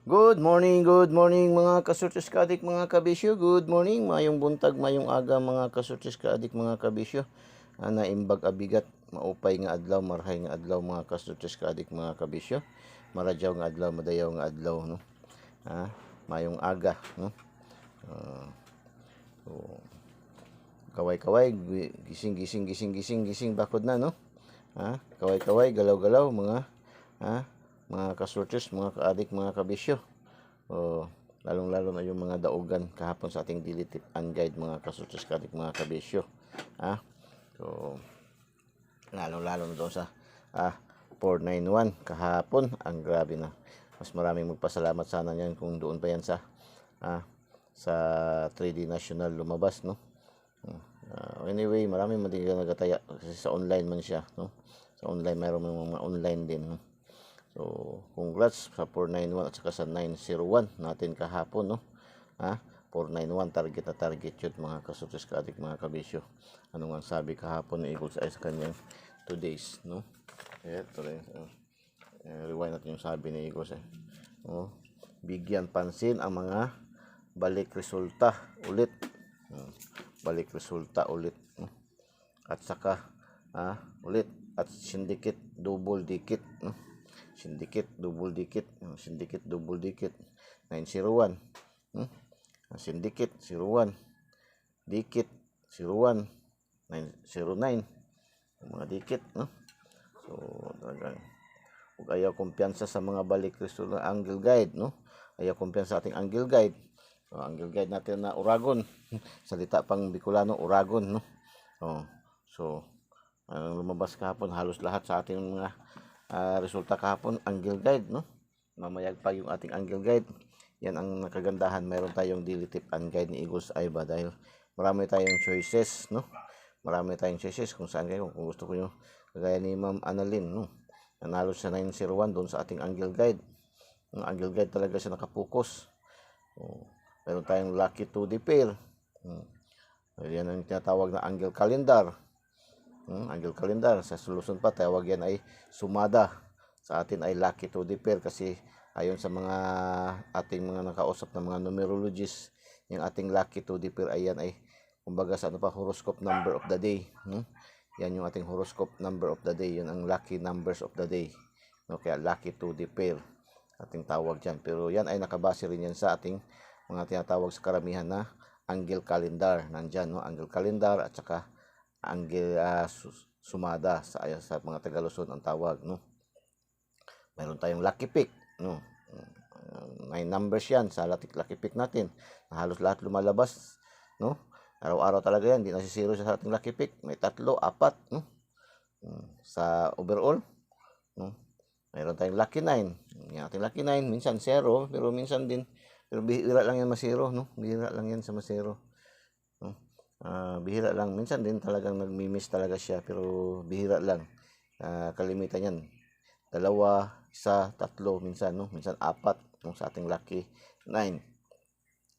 Good morning mga kasurtis kaadik mga kabisyo. Good morning, mayong buntag, mayong aga mga kasurtis kaadik mga kabisyo. Ana imbag abigat, maupay nga adlaw, marhay nga adlaw mga kasurtis kaadik mga kabisyo. Maradyaw nga adlaw, madayaw nga adlaw, no. Mayong aga, no. So, kaway-kaway, gising bakod na, no. Kaway-kaway, galaw-galaw mga kasurtis, mga kaadik, mga kabisyo. Lalong-lalo na yung mga daugan kahapon sa ating daily tip and guide mga kasurtis kaadik, mga kabisyo. So, lalong-lalo na doon sa 491 kahapon, ang grabe na. Mas maraming magpasalamat sana niyan kung doon pa yan sa 3D National lumabas, no. Anyway, maraming nagataya kasi sa online man siya, no. Sa online, mayroon mga online din, no. So, congrats sa 491 at saka sa 901 natin kahapon, no. 491 target yun mga kasurtis kaadik, mga kabisyo. Ano nga sabi kahapon ni Eagles ay sa kanyang 2 days, no. Ito rin, rewind natin yung sabi ni Eagles, bigyan pansin ang mga balik resulta ulit, no? At saka ulit at syndicate double dikit, no. Syndicate double dikit 901, syndicate 01, dikit 01, 909 mga dikit, no. So talagang ug ayaw kumpiyansa sa mga balik resulta angle guide, no. Ayaw kumpiyansa sa ating angle guide. Angle guide natin na Uragon. Salita pang Bicolano, Uragon, no. So lumabas kahapon halos lahat sa ating mga resulta kahapon angle guide, no. Mamayag pa yung ating angle guide. Yan ang nakagandahan, mayroon tayong daily tip and guide ni Eagles Eye ba, dahil marami tayong choices, no. Marami tayong choices kung saan kayo, kung gusto ko nyo, kagaya ni Ma'am Annalyn, no, nanalo sa 901 doon sa ating angle guide. Ang angle guide talaga siya nakapokus. Mayroon tayong lucky 2D pair. Yan ang tinatawag na angle calendar. Angle calendar sa solusyon pa tawag yan ay sumada, sa atin ay lucky 2D pair, kasi ayon sa mga ating mga nakausap na mga numerologists, yung ating lucky 2D pair ay yan ay kumbaga sa horoscope number of the day, yan yung ating horoscope number of the day, yun ang lucky numbers of the day, no. Kaya lucky 2D pair ating tawag dyan, pero yan ay nakabase rin yan sa ating mga tinatawag sa karamihan na angle calendar, nandyan, no, angle calendar at saka angle sumada sa mga Tagaluzon ang tawag, no. Mayroon tayong lucky pick, no. 9 numbers yan sa lucky pick natin, na halos lahat lumalabas, no. Araw-araw talaga yan, hindi nasisiro siya sa ating lucky pick. May 3, 4, no, sa overall, no. Mayroon tayong lucky 9. Yung ating lucky 9 minsan 0, pero minsan din, pero bihira lang yan masiro, no. Bihira lang yan sa masiro, no. Bihira lang, minsan din talagang nagmi-miss talaga siya, pero bihira lang. Kalimitan yan 2, 1, 3 minsan, no, minsan 4, no, sa ating lucky 9.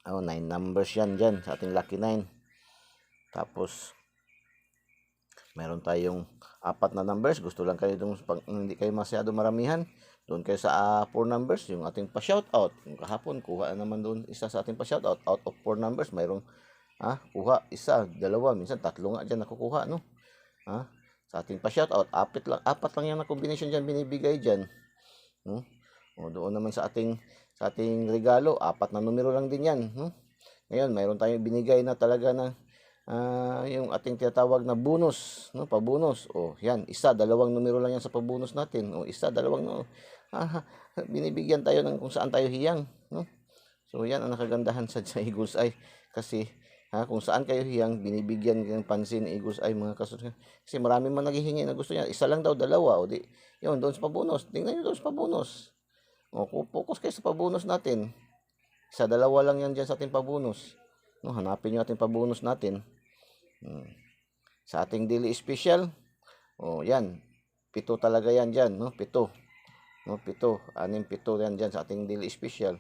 9 numbers yan dyan sa ating lucky 9. Tapos meron tayong 4 na numbers. Gusto lang kayo dun, hindi kayo masyado maramihan, doon kayo sa 4 numbers, yung ating pa-shoutout. Yung kahapon, kuha naman doon isa sa ating pa-shoutout. Out of 4 numbers, mayroong kuha 1, 2, minsan 3 nga dyan nakukuha, no. Sa ating pa-shoutout, 4 lang yan na combination dyan binibigay dyan, no. Doon naman sa ating regalo, 4 na numero lang din yan, no. Ngayon, mayroon tayong binigay na talaga na yung ating tinatawag na bonus, no, pabonus. Yan, 1, 2 numero lang yan sa pabonus natin. 1, 2 no. Binibigyan tayo ng kung saan tayo hiyang, no. So yan ang nakagandahan sa Eagles Eye, kasi kung saan kayo hiyang, binibigyan ng pansin ni Eagles Eye, mga kasurtis. Kasi marami man naghihingi na gusto niya 1 lang daw, 2, o di yun doon sa pabonus. Tingnan niyo doon sa pabonus. Focus kayo sa pabonus natin. 1, 2 lang yan dyan sa ating pabonus, no. Hanapin nyo ating pabonus natin. Sa ating daily special, yan 7 talaga yan dyan, no. 7, no, 7, 6, 7 yan dyan sa ating daily special.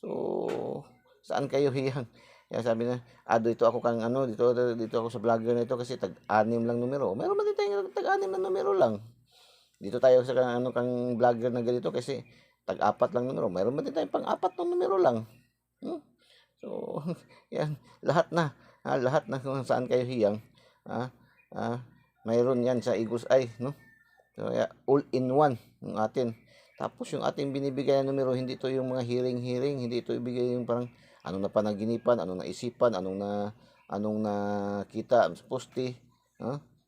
So saan kayo hiyang? Kaya sabi na, dito ako kang dito ako sa vlogger na ito kasi tag-6 lang numero. Meron man din tayong tag-6 na numero lang. Dito tayo sa kang vlogger na ganito kasi tag-apat lang numero. Mayroon man din tayong pang-apat na numero lang. So, yan, lahat na. Lahat na kung saan kayo hiyang. Mayroon yan sa Eagles Eye, no? So, all in one yung atin. Tapos yung ating binibigay na numero, hindi ito yung mga hiring-hiring, hindi ito ibigay yung parang anong napanaginipan, anong naisipan, anong nakita sa poste,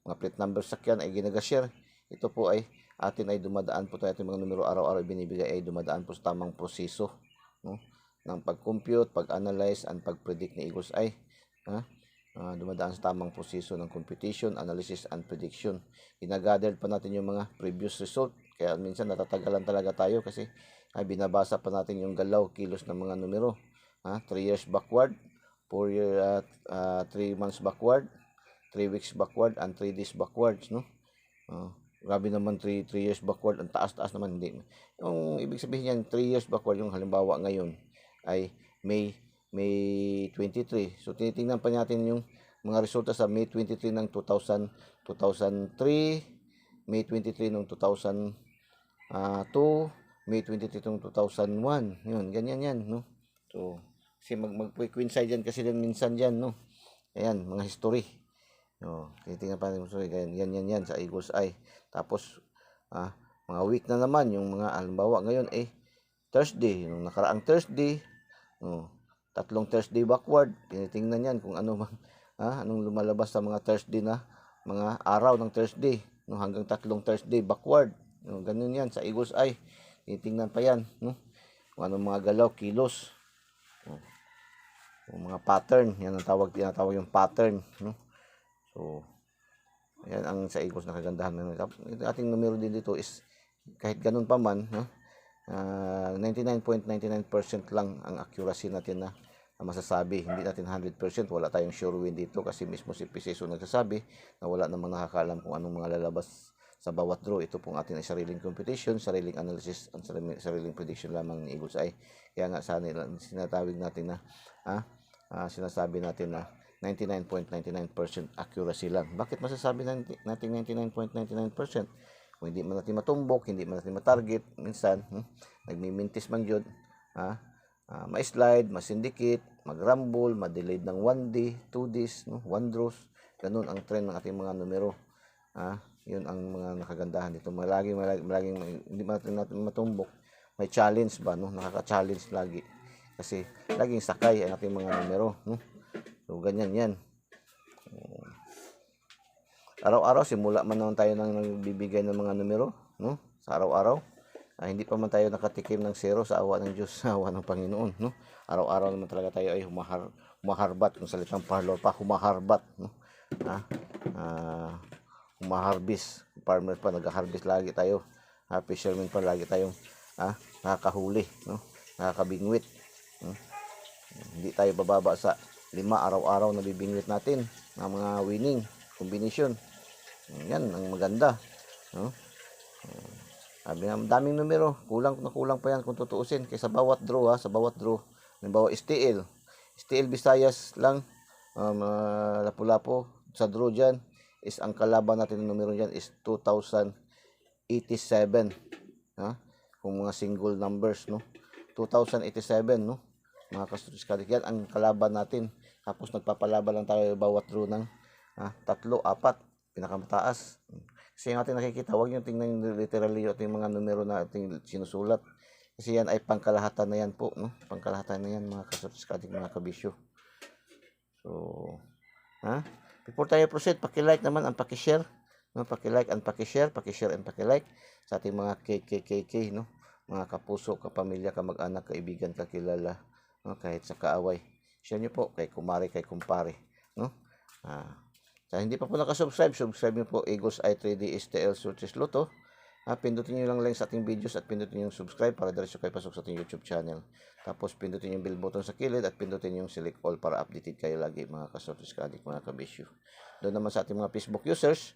mga plate number sakyan ay ginaga-share. Ito po ay atin ay dumadaan po tayo, mga numero araw-araw binibigay ay dumadaan po sa tamang proseso, no? Ng pag-compute, pag-analyze, and pag-predict ni Eagles Eye. Dumadaan sa tamang proseso ng computation, analysis, and prediction. Ginagather pa natin yung mga previous result. Kaya minsan natatagalan talaga tayo kasi binabasa pa natin yung galaw, kilos ng mga numero. 3 years backward, 3 months backward, 3 weeks backward, and 3 days backwards, no? Grabe naman 3 years backward, ang taas-taas naman, hindi. Yung ibig sabihin yan, 3 years backward, yung halimbawa ngayon ay May 23. So tinitingnan pa natin yung mga resulta sa May 23 ng 2003, May 23 ng 2002, May 23 ng 2001. Yun, ganyan yan, no? So, kasi mag-coincide yan kasi din minsan yan, no? Ayan, mga history. Tinitingnan pa natin, yan sa Eagles Eye. Tapos, mga week na naman, yung mga, halimbawa ngayon, Thursday, yung nakaraang Thursday, 3 Thursday backward, tinitingnan yan kung ano bang, anong lumalabas sa mga Thursday na, mga araw ng Thursday, no, hanggang 3 Thursday backward, ganun yan sa Eagles Eye. Tinitingnan pa yan, no, kung anong mga galaw, kilos, yung mga pattern, yan ang tinatawag yung pattern, no. So, yan ang sa Eagles na kagandahan. Yung ating numero din dito is, kahit ganun pa man, 99.99% lang ang accuracy natin na masasabi. Hindi natin 100%, wala tayong sure win dito kasi mismo si Piseso nagsasabi na wala namang nakakaalam kung anong mga lalabas sa bawat draw. Ito pong ating sariling computation, sariling analysis, at sariling prediction lamang ni Eagles Eye. Kaya nga sinatawag natin na sinasabi natin na 99.99% accuracy lang. Bakit masasabi natin 99.99%? Kung hindi man natin matumbok, hindi man natin matarget, minsan, nagmimintis man yun, ma-slide, ma-syndicate, mag-rumble, ma-delayed ng 1 day, 2 days, 1 draws, ganun ang trend ng ating mga numero. Yun ang mga nakagandahan dito. Malaging hindi man natin matumbok, may challenge ba, nakaka-challenge lagi. Kasi laging sakay ang ating mga numero, So, ganyan yan. Araw-araw, simula man naman tayo nang nagbibigay ng mga numero, no? Sa araw-araw. Hindi pa man tayo nakatikim ng zero sa awa ng Diyos, sa awa ng Panginoon, no? Araw-araw naman talaga tayo ay humaharbat, kung salitang parlor pa, humaharbat, no? Humaharbis, farmer pa, nag-harvest lagi tayo. Fisherman pa, lagi tayong nakakahuli, no? Nakakabingwit. Hindi tayo bababa sa 5 araw-araw na bibingwit natin ng mga winning combination. Yan ang maganda, no? Daming numero, kulang pa yan kung tutuusin kaysa bawat draw, sa bawat draw. Halimbawa STL Visayas lang, Lapu-Lapu sa draw dyan is ang kalaban natin ng numero dyan is 2087, kung mga single numbers, no, 2087, no, mga kastudiskalik, yan ang kalaban natin. Tapos nagpapalaban lang tayo bawat draw ng 3, 4, pinakamataas. Kasi yung ating nakikita, huwag nyo tingnan literally yung ating mga numero na ating sinusulat. Kasi yan ay pangkalahatan na yan po, no? Pangkalahatan na yan, mga kastudiskalik, mga kabisyo. So, before tayo proceed, paki-like naman ang paki-share, no? Paki-like and paki-share and paki-like sa ating mga KKKK, no? Mga kapuso, kapamilya, kamag-anak, kaibigan, kakilala, no? Kahit sa kaaway. Share nyo po kay kumari, kay kumpare, no? Sa hindi pa po nakasubscribe, subscribe nyo po Eagles Eye 3D STL Surtis Lotto. Pindutin nyo lang sa ating videos at pindutin yung subscribe para diretso kayo pasok sa ating YouTube channel. Tapos pindutin yung bell button sa kilid at pindutin yung select all para updated kayo lagi, mga kasortis kadik, mga kabisyo. Doon naman sa ating mga Facebook users,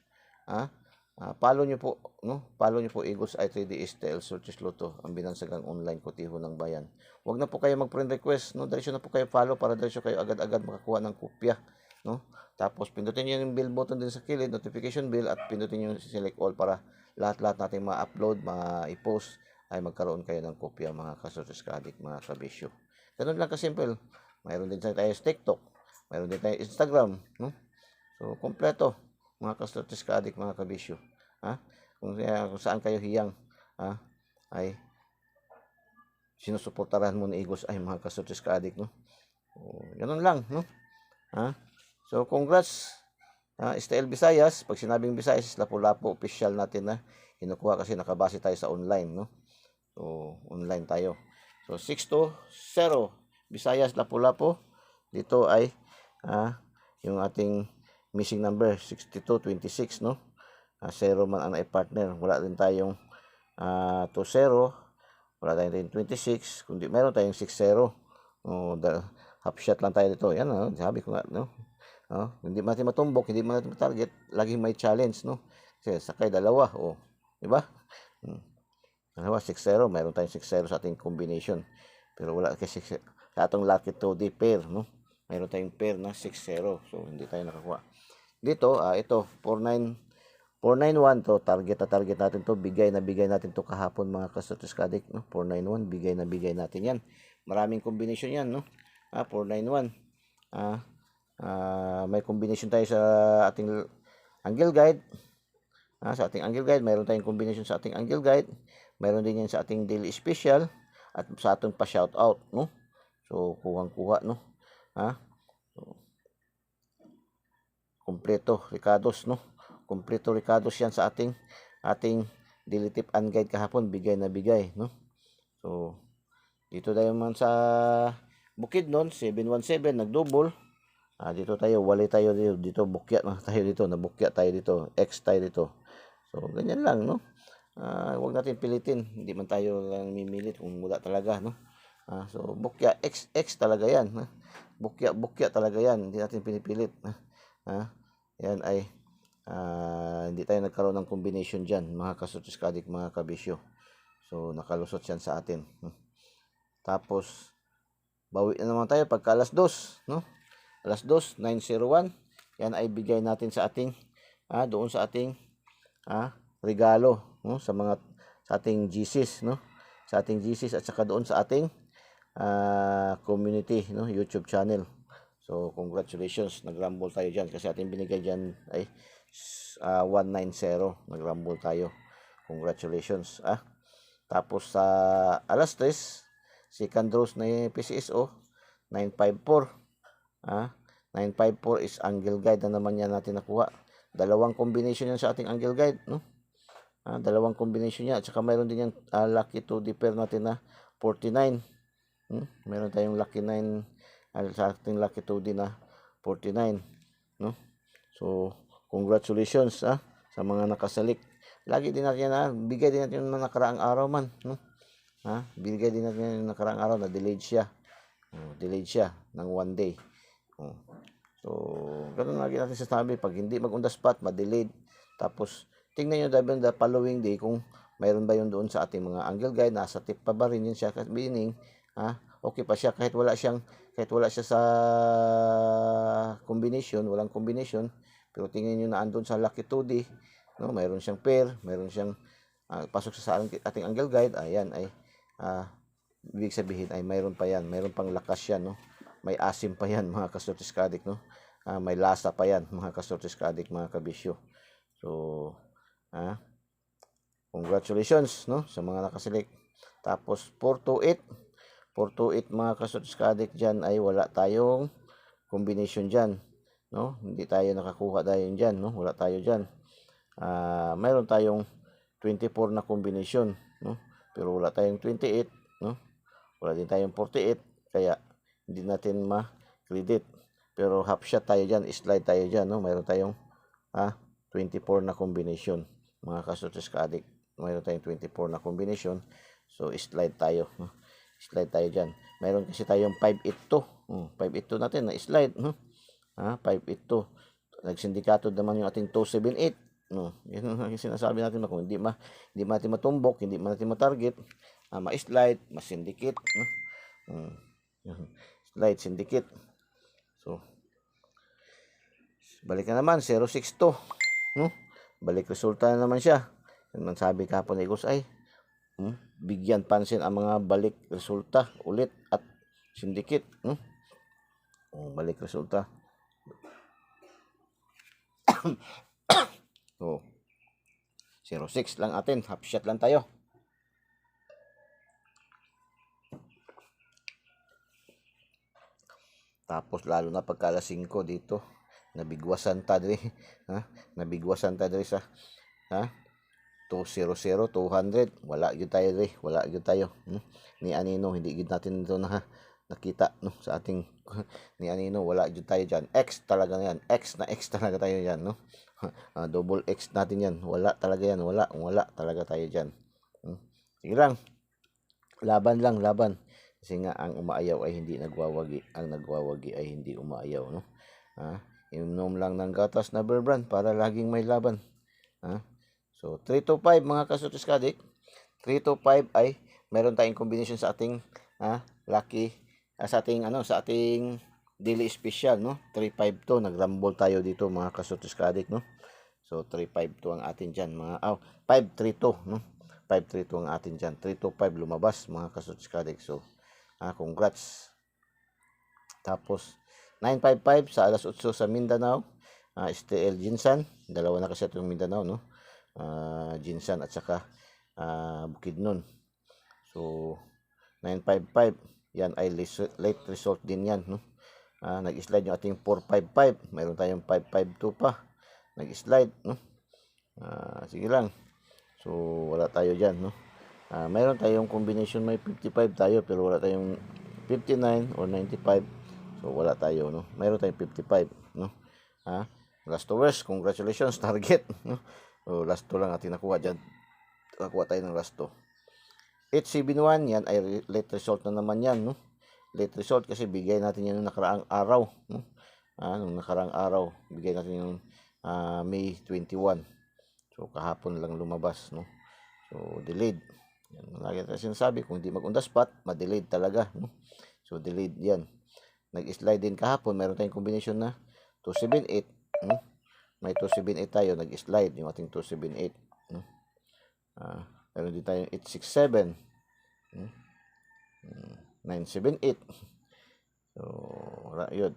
follow nyo po, no? Follow nyo po Eagles Eye 3D STL Surtis Lotto, ang binansagang online kotiho ng bayan. Huwag na po kayo mag-friend request, no? Diretso na po kayo follow para diretso kayo agad-agad makakuha ng kopya, no? Tapos pindutin nyo yung bell button din sa kilid, notification bell, at pindutin nyo select all para lahat-lahat natin ma-upload, ma-i-post ay magkaroon kayo ng kopya mga kasortes ka-addict, mga kabisyo. Ganun lang kasimple. Mayroon din tayo sa TikTok, mayroon din tayo Instagram, no? So kompleto mga kasortes ka-addict, mga kabisyo. Kung saan kayo hiyang ay sinusuportahan mo ni Igos ay mga kasortes ka-addict, no? So, ganun lang, no? So congrats, STL Visayas. Pag sinabing Visayas, Lapu-Lapu official natin na kinukuha kasi nakabase tayo sa online, no? So online tayo. So 6-0 Visayas, Lapu-Lapu. Dito ay yung ating missing number 6226, no? 0 man ang partner. Wala din tayong 2-0, wala tayong 26, kundi meron tayong 6-0. Half shot lang tayo dito. Yan, sabi ko nga, no? Hindi natin matumbok, hindi natin target, laging may challenge, no? Kasi sakay dalawa, di ba? Dalawa 6-0, meron tayong 6-0 sa ating combination. Pero wala kasi sa atong lucky 2D pair, no? Meron tayong pair na 6-0. So hindi tayo nakakuha. Dito, ito 491 to, target natin to, bigay natin to kahapon mga kasortes ka-addict, no? 491, bigay natin yan. Maraming combination yan, no? 491. May combination tayo sa ating angle guide. Sa ating angle guide, mayroon tayong combination sa ating angle guide. Mayroon din yan sa ating daily special at sa ating pa-shoutout, no? So kuhang-kuha, no? So, kompleto Ricardos, no? Kompleto Ricardos yan sa ating daily tip and guide kahapon, bigay, no? So dito tayo man sa Bukidnon 717 nagdouble. Dito tayo, wali tayo dito, bukya na tayo dito, nabukya tayo dito, X tayo dito. So ganyan lang, no? Huwag natin pilitin, hindi man tayo lang mimilit kung wala talaga, no? So bukya, X talaga yan, bukya talaga yan, hindi natin pinipilit. Yan ay hindi tayo nagkaroon ng combination dyan, mga kasortes ka-addict, mga kabisyo. So nakalusot yan sa atin. Tapos bawi na naman tayo pagka alas 2, no? Alas 2, 901. Yan ay bigay natin sa ating doon sa ating regalo, no? Sa ating GCs, no? Sa ating GCs at saka doon sa ating community, no? YouTube channel. So congratulations, nagrumble tayo diyan kasi ating binigay diyan ay 190, nagrumble tayo. Congratulations. Tapos sa alas 3, second draws na PCSO 954. 954 is angle guide na naman yan natin nakuha. Dalawang combination yan sa ating angle guide, no? Dalawang combination yan. At saka mayroon din yan lucky 2D pair natin na 49. Meron tayong lucky 9 sa ating lucky 2D na 49, no? So congratulations sa mga nakasalik. Lagi din natin yan, bigay din natin yung nakaraang araw man, no? Bigay din natin yung nakaraang araw na delayed siya. Delayed siya ng 1 day. So ganun lagi natin sasabi, pag hindi mag on the spot, ma-delayed. Tapos tingnan nyo the following day kung mayroon ba yun doon sa ating mga angle guide, nasa tip pa ba rin yun siya, meaning okay pa siya kahit wala siya sa combination, walang combination. Pero tingnan nyo na andun sa lucky 2D, no? Mayroon siyang pair, mayroon siyang pasok sa ating angle guide. Ayan ay ibig sabihin ay mayroon pa yan, mayroon pang lakas yan, no? May asim pa yan, mga kasortes ka-addict, no? May lasa pa yan, mga kasortes ka-addict, mga kabisyo. So congratulations, no, sa mga nakaselect. Tapos 428 mga kasortes ka-addict, dyan ay wala tayong combination dyan, no? Hindi tayo nakakuha tayo dyan, no? Wala tayo dyan. Mayroon tayong 24 na combination, no? Pero wala tayong 28, no? Wala din tayong 48, kaya hindi natin ma-credit. Pero half shot tayo dyan, slide tayo dyan, no? Mayroon tayong 24 na combination, mga kasortes ka-addict. Mayroon tayong 24 na combination. So slide tayo, no? Slide tayo dyan. Mayroon kasi tayong 582. 582 natin na slide, no? 582. Nagsindikato naman yung ating 278. No, yan ang sinasabi natin na kung hindi natin matumbok, hindi natin ma-target, ma-slide, ma-syndicate, no? Slide, syndicate. So balik na naman 062, no? Balik resulta na naman siya. Yan man sabi kahapon ni Igos ay bigyan pansin ang mga balik resulta ulit at sindikit. Balik resulta. So 06 lang atin, half shot lang tayo. Tapos lalo na pagka alas 5 dito, nabigwasan ta diri, nabigwasan ta diri sa 200, 200, wala gyud tayo diri, wala gyud tayo. Ni anino hindi gyud natin ito nakita no sa ating ni anino, wala gyud tayo diyan. X talaga yan, X na X talaga tayo diyan, no. Double X natin yan, wala talaga yan, wala talaga tayo diyan. Sige lang, laban lang, laban. Kasi nga ang umaayaw ay hindi nagwawagi, ang nagwawagi ay hindi umaayaw, no. Inom lang ng gatas na Bear Brand para laging may laban. So 3 to 5 mga kasutis kadik, 3 to 5 ay meron tayong combination sa ating lucky, sa ating sa ating daily special, no. 352 nagrumble tayo dito mga kasutis kadik, no. So 352 ang atin diyan mga 532, no. 532 ang atin diyan, 3 to 5 lumabas mga kasutis kadik. So congrats. Tapos 955 sa alas 8 sa Mindanao, STL Jinsan, dalawa na kasi itong Mindanao, no. Jinsan at saka Bukidnon. So 955 yan ay late result din yan, no. Nag-slide yung ating 455, mayroon tayong 552 pa nag-slide, no. Sige lang, so wala tayo dyan, no. Mayroon tayong combination, may 55 tayo pero wala tayong 59 or 95, so wala tayo, no. Mayroon tayong 55, no. Last to worst, congratulations, target, no. So last to lang ating nakuha dyan, nakuha tayo ng last to. 871 yan ay late result na naman yan, no. Late result kasi bigay natin yan nung nakaraang araw, no. Nung nakaraang araw bigay natin yung May 21, so kahapon lang lumabas, no. So delayed yan, lagi tayo sinasabi, kung hindi mag on the spot ma-delayed talaga, no. So delayed yan. Nag-slide din kahapon, meron tayong combination na 278, no? May 278 tayo, nag-slide yung ating 278, no? Meron din tayong 867, 978, so wala yun.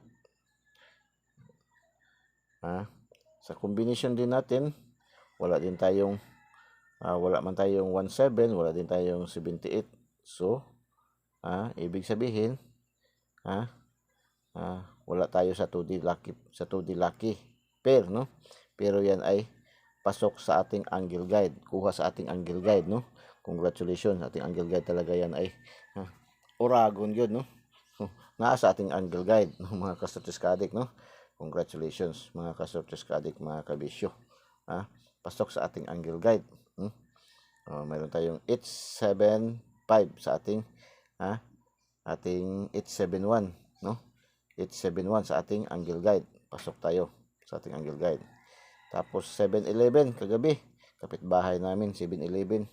Sa combination din natin, wala din tayong wala man tayong 17, wala din tayong 78. So ibig sabihin wala tayo sa 2D lucky pair, no. Pero yan ay pasok sa ating angle guide, kuha sa ating angle guide, no. Congratulations, ating angle guide talaga yan ay Oragon yun, no. Naa sa ating angle guide, no, mga kasutis kadik, no. Congratulations mga kasutis kadik, mga kabisyo. Pasok sa ating angle guide. Mayroon tayong 875 sa ating ating 871, no. 871 sa ating angle guide, pasok tayo sa ating angle guide. Tapos 7-11 kagabi, kapitbahay namin 7-11,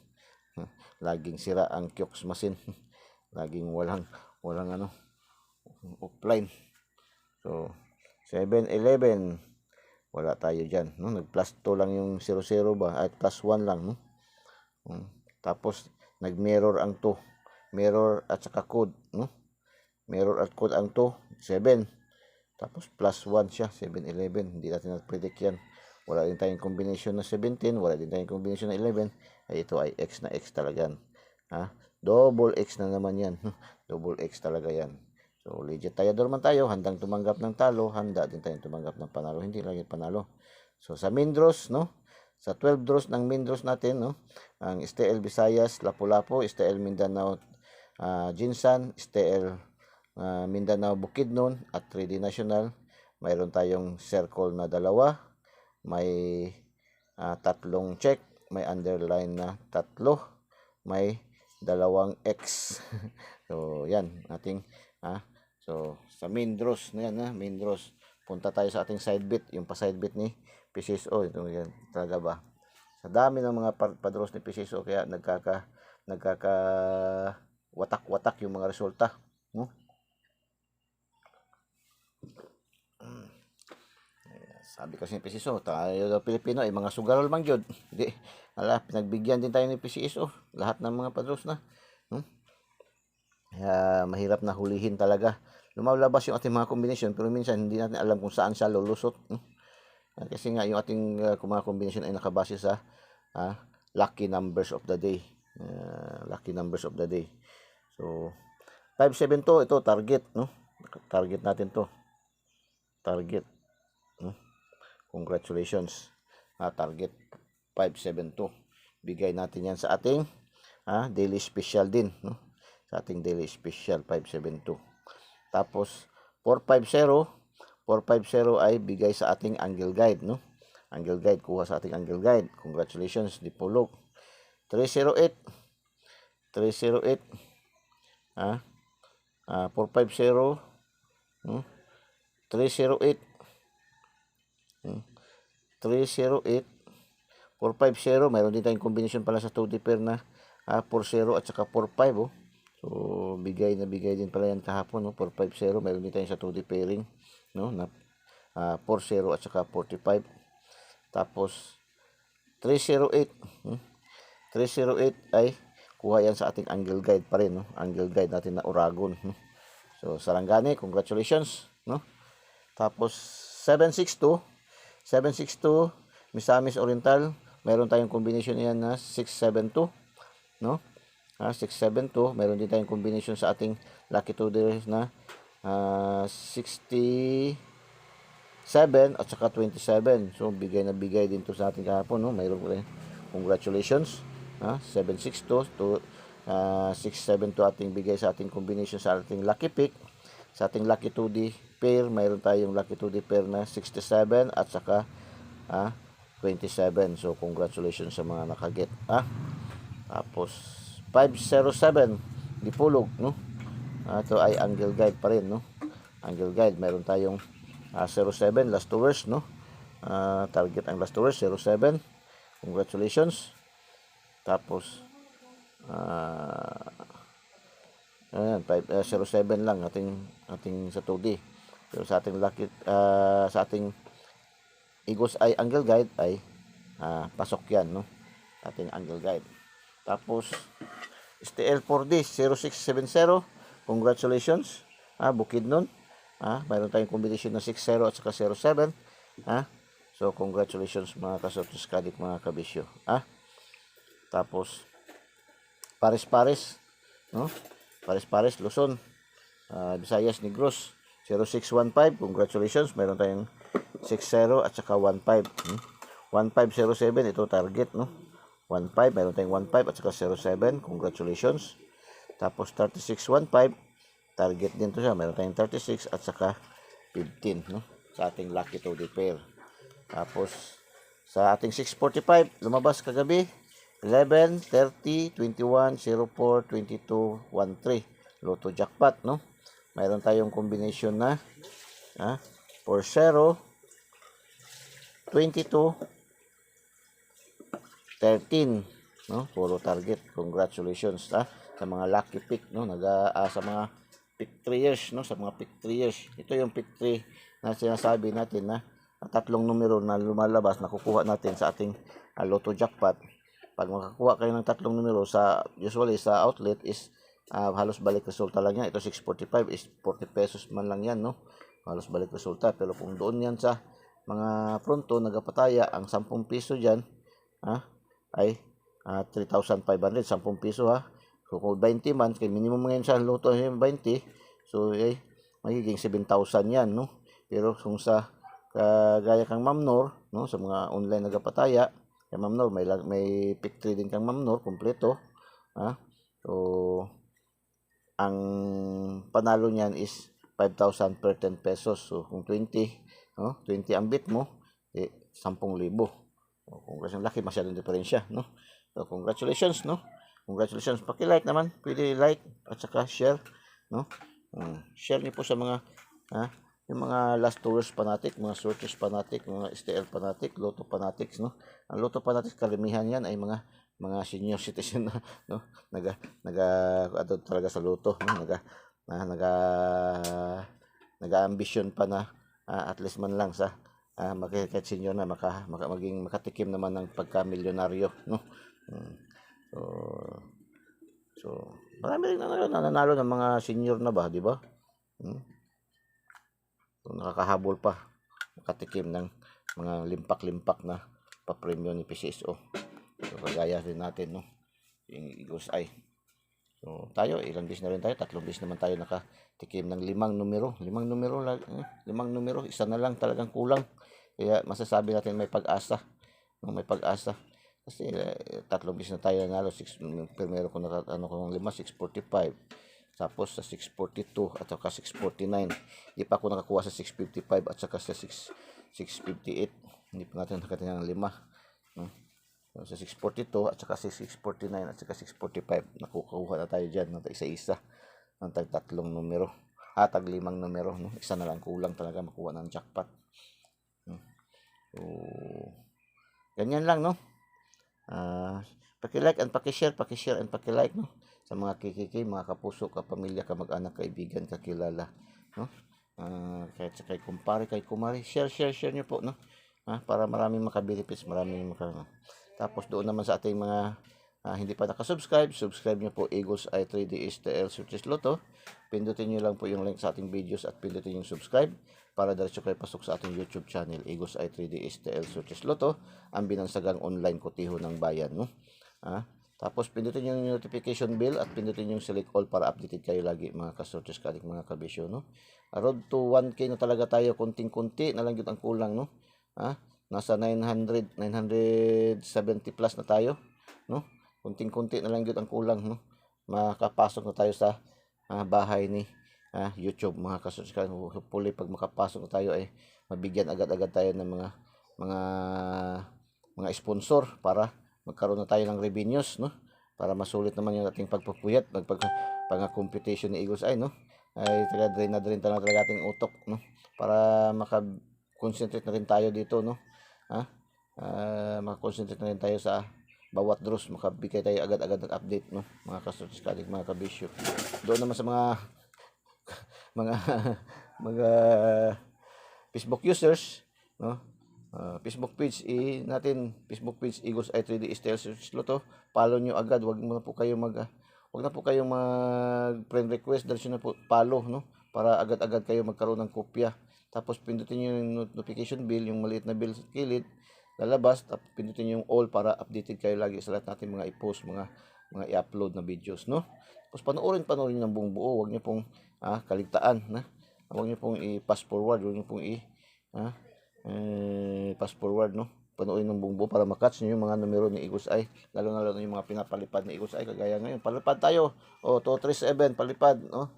laging sira ang kiosk machine, laging walang offline. So 7-11 wala tayo dyan, no. Nag plus 2 lang yung 00 ba, ay plus 1 lang, no. Tapos nag mirror ang 2, mirror at saka code, no. Mirror at code ang 2, 7, tapos plus 1 siya, 7-11. Hindi natin na-predict yan. Wala din tayong combination na 17, wala din tayong combination na 11. Ay ito ay X na X talaga yan. Double X na naman yan. Double X talaga yan. So legit tayador man tayo, handang tumanggap ng talo, handa din tayong tumanggap ng panalo, hindi lang yung panalo. So sa main draws, no, sa 12 draws ng main draws natin, no, ang STL Visayas, Lapu-Lapu, STL Mindanao, Jinsan, STL Mindanao, Bukidnon at 3D National, mayroon tayong circle na dalawa, may tatlong check, may underline na tatlo, may dalawang X. So yan ating so sa main draws na yan, main draws, punta tayo sa ating side bet, yung pa side bet ni PCSO. Ito yan talaga ba, sa dami ng mga pa-draws ni PCSO, kaya nagkaka watak-watak yung mga resulta, no? Sabi kasi ni PCSO, tayo daw Pilipino ay mga sugarol man gyud. Di, ala, pinagbigyan din tayo ni PCSO. Lahat ng mga padros na. Hmm? Kaya mahirap na hulihin talaga. Lumalabas yung ating mga kombinasyon pero minsan hindi natin alam kung saan siya lulusot. Kasi nga yung ating mga kombinasyon ay nakabase sa lucky numbers of the day. Lucky numbers of the day. So, 572 ito target, no? Target natin to. Target. Congratulations. Target 572. Bigay natin yan sa ating daily special din, no? Sa ating daily special 572. Tapos 450 ay bigay sa ating angle guide, no? Angle guide, kuha sa ating angle guide. Congratulations, Dipolog. 308 450 308 308 450, mayroon din tayong combination pala sa 2D pair na 40 at saka 45, oh. So bigay din pala yan kahapon, no? 450, mayroon din tayong sa 2D pairing, no, na 40 at saka 45. Tapos 308 308 ay kuha yan sa ating angle guide pa rin, no? Angle guide natin na Oragon, no? So Sarangani, congratulations, no? Tapos 762 Misamis Oriental, mayroon tayong combination yan na 672, no? 672, mayroon din tayong combination sa ating lucky toders na 67 at saka 27. So bigay na bigay din to sa ating kahapon, no? Mayroon rin. Congratulations. 762 to 672 ating bigay sa ating combination sa ating lucky pick. Sa ating lucky 2D pair, mayroon tayong lucky 2D pair na 67 at saka 27. So congratulations sa mga nakaget. Tapos 507 Dipolog, no? Ito ay angle guide pa rin, no? Angle guide, mayroon tayong 07 last hours, no? Target ang last hours 07. Congratulations. Tapos ayan, 07 lang ating sa 2D. Pero sa ating lucky sa ating Eagles ay angle guide ay pasok yan, no? Ating angle guide. Tapos STL 4D 0670, congratulations. Bukidnon. Mayroon tayong combination na 60 at saka 07. So congratulations mga kasotos kadik, mga kabisyo. Tapos Pares-Pares, no? Pares-Pares Luzon, Visayas Negros 0615, congratulations. Mayroon tayong 60 at saka 15. 1507 ito target, no? 15, mayroon tayong 15 at saka 07, congratulations. Tapos 3615, target din to siya, mayroon tayong 36 at saka 15, no? Sa ating lucky 2D pair. Tapos sa ating 645 lumabas kagabi 11, 30, 21, 04, 22, 13 Lotto jackpot, no? Mayroon tayong combination na 40, 22, 13, no? Puro target. Congratulations sa mga lucky pick, no? Sa mga pick 3 years, no? Sa mga pick 3 years. Ito yung pick 3 na sinasabi natin na tatlong numero na lumalabas na kukuha natin sa ating Lotto jackpot. Pag makakuha kayo ng tatlong numero usually sa outlet is halos balik resulta lang yan. Ito 645 is 40 pesos man lang yan, no? Halos balik resulta. Pero kung doon yan sa mga pronto nagapataya, ang 10 piso dyan ay 3,500, 10 piso, So kung 20 man, kay minimum ngayon sa Lotto 20, so magiging 7,000 yan, no? Pero kung sa kagaya kang Ma'am Nor, no, sa mga online nagapataya, kay Ma'am Nor may pick 3 din kang Ma'am Nor kompleto, so ang panalo niyan is 5,000 per 10 pesos. So kung 20, no, 20 ang bit mo, 10,000. Kung kasi laki, masyadong diferensya, no? So congratulations, no? Congratulations. Paki-like naman, pwede like at saka share, no? Share niyo po sa mga yung mga last tours fanatic, mga sorters fanatic, mga STL fanatic, Lotto fanatics, no? Ang Lotto fanatics karamihan yan ay mga senior citizen na, no? Naga talaga sa Lotto, no? Naga-ambition pa na at least man lang sa kahit senior na maging makatikim naman ng pagka-milyonaryo, no? So, so marami rin nananalo ng mga senior na ba, di ba? So, nakakahabol pa, makatikim ng mga limpak-limpak na papremyo ni PCSO. So, kagaya rin natin, no? Yung Eagles Eye. So, tayo, ilang bis na rin tayo, 3 bis naman tayo nakatikim ng 5 numero. 5 numero, isa na lang talagang kulang. Kaya masasabi natin may pag-asa. No, may pag-asa. Kasi 3 bis na tayo nanalo. Primero ko ng 5, 645. Tapos sa 642 at saka 649. Hindi pa ako nakakuha sa 655 at saka sa 658. Hindi pa natin nakakuha ng 5. No? So, sa 642 at saka sa 649 at saka 645 nakukuha na tayo dyan ng isa-isa ng tatlong numero, tag 5 numero, no? Isa na lang kulang talaga makuha ng jackpot. So ganyan lang, no? Paki-like and paki-share and paki-like, no? Sa mga kikiki, mga kapuso, kapamilya, kamag-anak, kaibigan, kakilala, no? Kahit sa kay kumpare, kay kumari, share nyo po, no? Para maraming maka-benefits, maraming tapos doon naman sa ating mga hindi pa nakasubscribe, subscribe nyo po Eagles Eye 3D STL Searches Lotto. Pindutin nyo lang po yung link sa ating videos at pindutin yung subscribe para diretso kayo pasok sa ating YouTube channel, Eagles Eye 3D STL Searches Lotto, ang binansagang online kotiho ng bayan, no? Tapos pindutin yung notification bell at pindutin yung select all para updated kayo lagi, mga ka-searches, mga kabisyo, no? Road to 1K na talaga tayo, kunting-kunti na lang yun ang kulang, no? Nasa 970 plus na tayo, no? Kunting-kunti na lang yun ang kulang, no? Makapasok na tayo sa bahay ni YouTube, mga kasusikan. Hopefully pag makapasok na tayo ay mabigyan agad-agad tayo ng mga sponsor para magkaroon na tayo ng revenues, no? Para masulit naman yung ating pagpupuyat pang-competition ni Eagles Eye, no? Ay drain na talaga ating utok, no? Para maka-concentrate na rin tayo dito, no? Maka-concentrate na rin tayo sa bawat draws, makabigay tayo agad-agad ng update, no? Mga kasusikan, mga kabisyo. Doon naman sa mga mga Facebook users, no? Facebook page natin, Facebook page Eagles Eye 3D STL Searches Lotto. Follow nyo agad, wag na po kayong mag friend request, dahil na po follow, no? Para agad-agad kayo magkaroon ng kopya. Tapos pindutin nyo yung notification bell, yung maliit na bell sa kilid, lalabas. Tapos pindutin nyo yung all para updated kayo lagi sa lahat natin mga i-post, mga i-upload na videos, no? Tapos panoorin ng buong buo, wag nyo pong kaligtaan, na wag nyo pong i-pass forward, wag nyo pong pass forward, no? Panoorin ng buong buo para makatch nyo yung mga numero ni Eagles Eye, lalo yung mga pinapalipad ni Eagles Eye. Kagaya ngayon, palipad tayo, 237 palipad, no?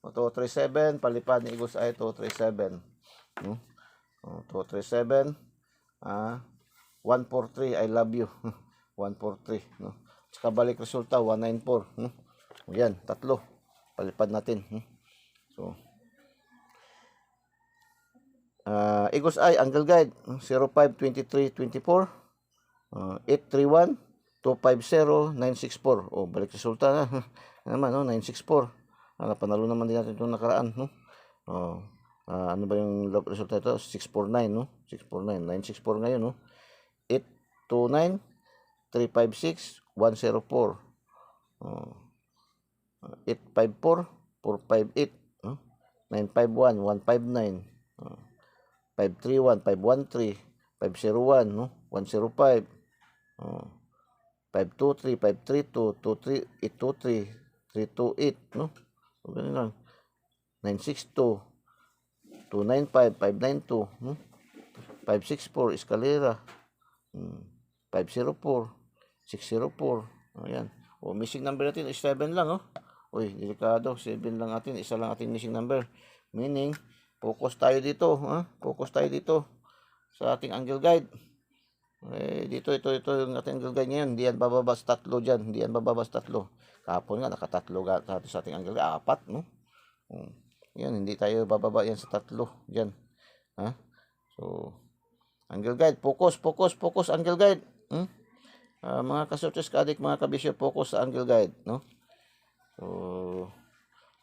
237 palipad ni Eagles Eye, 237, no? 237 143, I love you. 143, no? Tsaka balik resulta 194, no? Yan, tatlo palipad natin, no? So Eagles Eye Angle Guide 052324 831 250 964. Balik resulta na. Naman, no? 964. Panalo naman din natin itong nakaraan, no? Ano ba yung resulta ito? 649, no? 649, 964 ngayon, no? 829 356 104. 854 458, no? 951 159, 531 513 501, no? 105, 523 532 23 823 328, no? So ganun lang. 962 295 592, no? 564 Escalera, 504 604. Ayan. Missing number natin is 7 lang, oh. Delikado, 7 lang natin, isa lang ating missing number. Meaning, focus tayo dito, Focus tayo dito sa ating angle guide. Ito yung ating angle guide ngayon. Hindi yan bababa sa 3 dyan. Hindi yan bababa sa 3. Kahapon nga, naka-3 sa ating angle guide. 4, no? Yan, hindi tayo bababa yan sa 3 dyan. So, angle guide, focus, angle guide. Mga ka-searches, ka-addict, mga kabisyo, focus sa angle guide, no? So,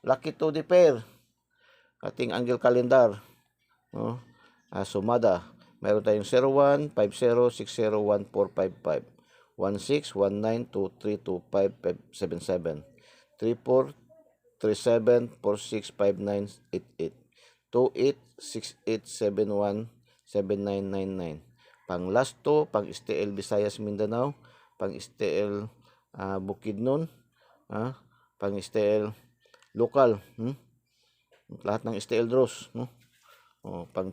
lucky to the pair, ating angle calendar, no? Sumada Mayroon tayong 01, 50, 60, 1455, 16, 19, 23, 25, 77, 34, 37, 46, 59, 88, 28, 68, 71, 7999. Pang Lasto, pang STL Visayas Mindanao, pang STL Bukidnon, pang STL Local, lahat ng STL draws, pang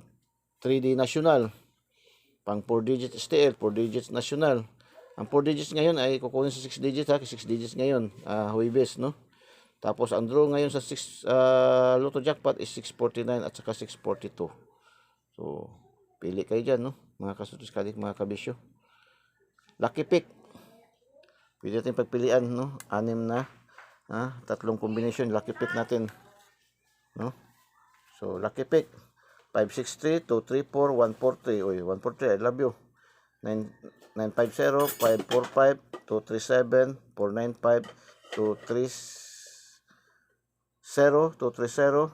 3D National, pang 4 digit STL, 4 digits National. Ang 4 digits ngayon ay kukunin sa 6 digits, 6 digits ngayon, Huwebes, no? Tapos ang draw ngayon sa 6 Lotto Jackpot is 649 at saka 642. So, pili kayo dyan, no? Mga kasutos kalik, mga kabisyo. Lucky pick. Pwede natin pagpilian, no? 6 na, tatlong combination, lucky pick natin, no? So, lucky pick. 563, 234, 143. Uy, 143, I love you. 950, 545, 237, 495, 230, 230,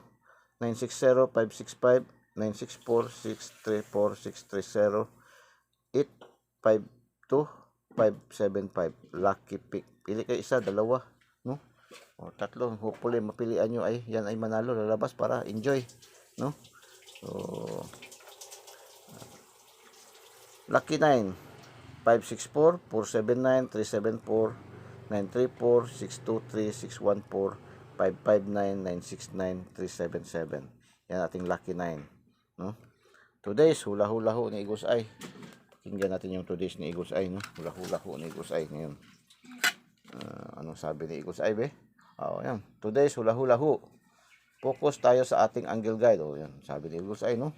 960, 565, 964, 634, 630, 852, 575. Lucky pick. Pili kayo isa, dalawa, no? O tatlo. Hopefully mapilian nyo ay yan ay manalo, lalabas para enjoy, no? So, lucky 9, 564, 479, 374, 934, 623, 614, 559, 969, 377. Yan ating lucky 9, no? Today's hula-hula ho ni Eagles Eye. Pakinggan natin yung today's ni Eagles Eye, no? Hula-hula ho ni Eagles Eye ngayon. Anong sabi ni Eagles Eye, be? Yan. Today's hula-hula ho. Focus tayo sa ating angle guide. Yan, sabi ni Eagles Eye, no?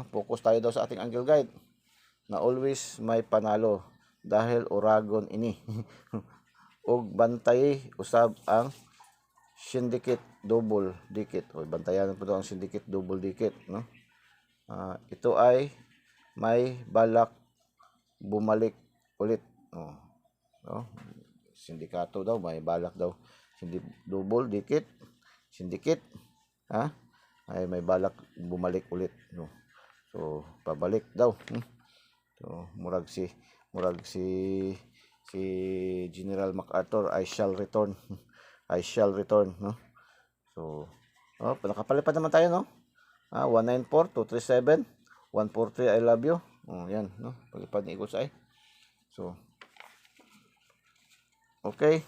Focus tayo daw sa ating angle guide na always may panalo dahil Oragon ini. Og bantay usab ang syndicate double dikit. O bantayan po daw ang syndicate double dikit, no? Ito ay may balak bumalik ulit. No? Sindikato daw, may balak daw. Double dikit, syndicate, ay may balak bumalik ulit, no? So pabalik daw. So murag si General MacArthur, I shall return. I shall return, no? So nakapalipad naman tayo, no? 194, 237, 143, I love you. Yan, no? Palipad ni Eagles Eye. So okay.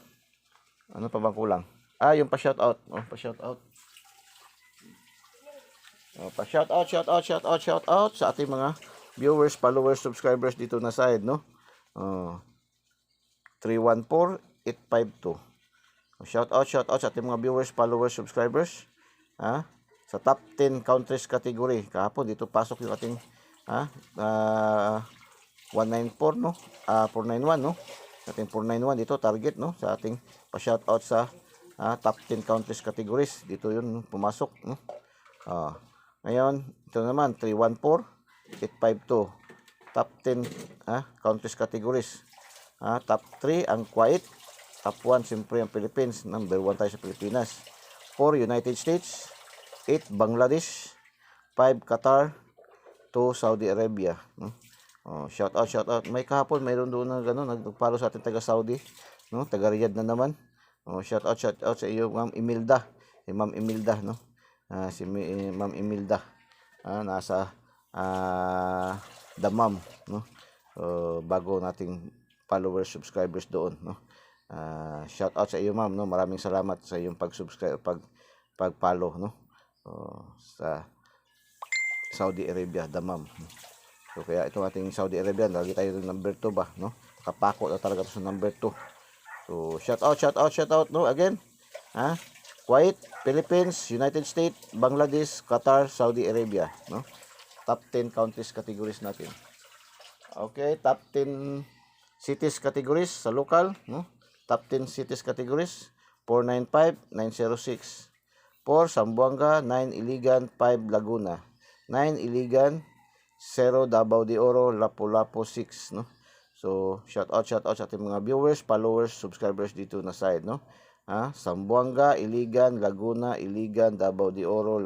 Ano pa bang kulang? Yung pa-shoutout. Pa-shoutout. Shoutout sa ating mga viewers, followers, subscribers dito na side, no? 314-852. Shoutout sa ating mga viewers, followers, subscribers. Sa top 10 countries category. Kahapon dito pasok yung ating 194, no? 491, no? Ating 491 dito target, no? Sa ating pa-shoutout sa top 10 countries categories. Dito yun pumasok, no? Ngayon, ito naman 314-852. Top 10 countries categories. Top 3 ang Kuwait. Top 1 siyempre ang Philippines. Number 1 tayo sa Pilipinas. 4 United States. 8 Bangladesh. 5 Qatar. 2 Saudi Arabia. Shout out. May kahapon mayroon doon na gano'n, nagpalo sa ating taga Saudi, no? Taga Riyadh na naman. Shout out sa iyo, Ma'am Imelda. Si Ma'am Imelda, no? Si Ma'am Imelda. Nasa Damam, no? Bago nating followers, subscribers doon, no? Shout out sa iyo, Ma'am, no? Maraming salamat sa iyong pag-subscribe, pag-follow, no? Sa Saudi Arabia, Damam. So kaya itong ating Saudi Arabia, lagi tayo ng number 2 ba, no? Kapako na talaga ito sa number 2. So shout out, no? Again, Kuwait, Philippines, United States, Bangladesh, Qatar, Saudi Arabia, no? Top 10 countries categories natin. Okay, top 10 cities categories sa local, no? Top 10 cities categories, 495, 906. 4 Zamboanga, 9 Iligan, 5 Laguna, 9 Iligan, 0 Davao de Oro, Lapu-Lapu 6, no? So shout out sa ating mga viewers, followers, subscribers dito na side, no? Zamboanga, Iligan, Laguna, Iligan, Davao de Oro,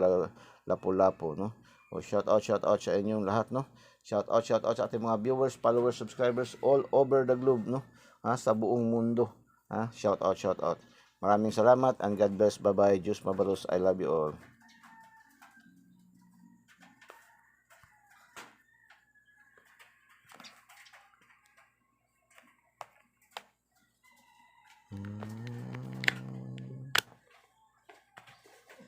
Lapu-Lapu, no? O shout out sa inyong lahat, no? Shout out sa ating mga viewers, followers, subscribers all over the globe, no? Sa buong mundo. Shout out. Maraming salamat and God bless. Bye-bye. Diyos mabalos. I love you all.